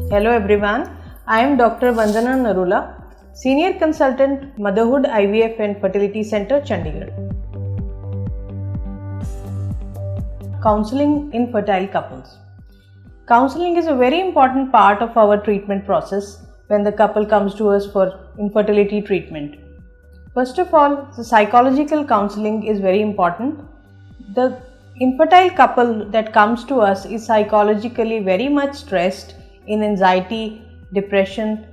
Hello everyone, I am Dr. Vandna Narula, Senior Consultant, Motherhood, IVF and Fertility Center, Chandigarh. Counseling in fertile couples. Counseling is a very important part of our treatment process when the couple comes to us for infertility treatment. First of all, the psychological counseling is very important. The infertile couple that comes to us is psychologically very much stressed, in anxiety, depression.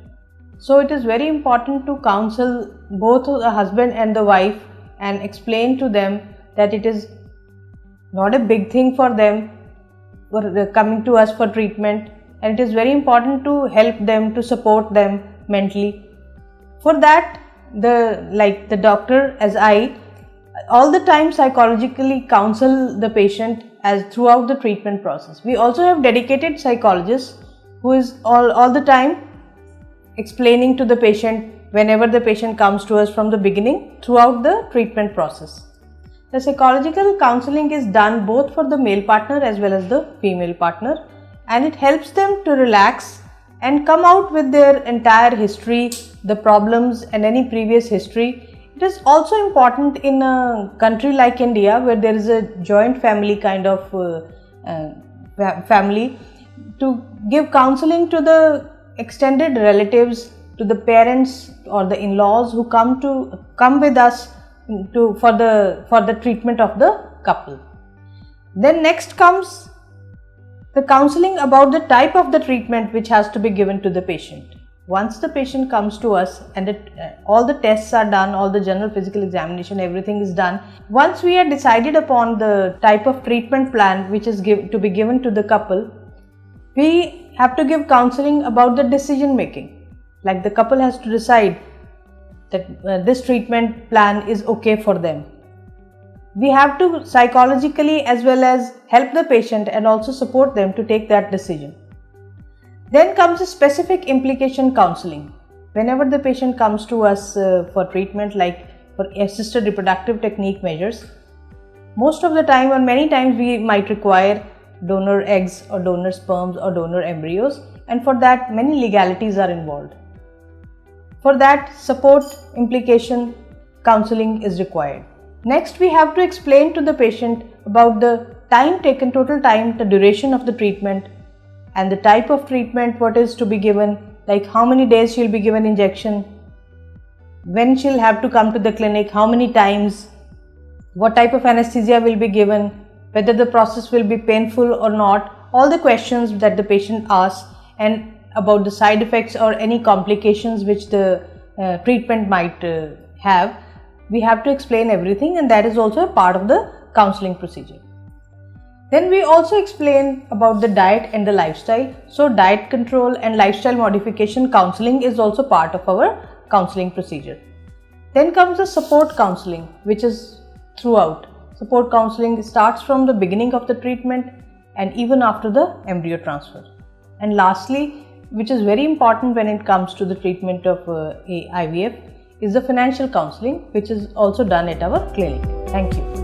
So it is very important to counsel both the husband and the wife and explain to them that it is not a big thing for them for coming to us for treatment, and it is very important to help them, to support them mentally. For that, the doctor as I all the time psychologically counsel the patient as throughout the treatment process. We also have dedicated psychologists who is all the time explaining to the patient whenever the patient comes to us from the beginning throughout the treatment process. The psychological counseling is done both for the male partner as well as the female partner, and it helps them to relax and come out with their entire history, the problems and any previous history. It is also important in a country like India where there is a joint family kind of family, to give counseling to the extended relatives, to the parents or the in-laws who come with us for the treatment of the couple. Then next comes the counseling about the type of the treatment which has to be given to the patient. Once the patient comes to us and all the tests are done, all the general physical examination, everything is done. Once we have decided upon the type of treatment plan which is to be given to the couple, we have to give counseling about the decision making. Like the couple has to decide that this treatment plan is okay for them. We have to psychologically as well as help the patient and also support them to take that decision. Then comes the specific implication counseling. Whenever the patient comes to us for treatment, like for assisted reproductive technique measures, most of the time or many times we might require donor eggs or donor sperms or donor embryos, and for that many legalities are involved. For that, support implication counseling is required. Next, we have to explain to the patient about the time taken, total time, the duration of the treatment and the type of treatment, what is to be given, like how many days she'll be given injection, when she'll have to come to the clinic, how many times, what type of anesthesia will be given, whether the process will be painful or not, all the questions that the patient asks, and about the side effects or any complications which the treatment might have. We have to explain everything, and that is also a part of the counseling procedure. Then we also explain about the diet and the lifestyle. So diet control and lifestyle modification counseling is also part of our counseling procedure. Then comes the support counseling, which is throughout. Support counseling starts from the beginning of the treatment and even after the embryo transfer. And lastly, which is very important when it comes to the treatment of IVF, is the financial counseling, which is also done at our clinic. Thank you.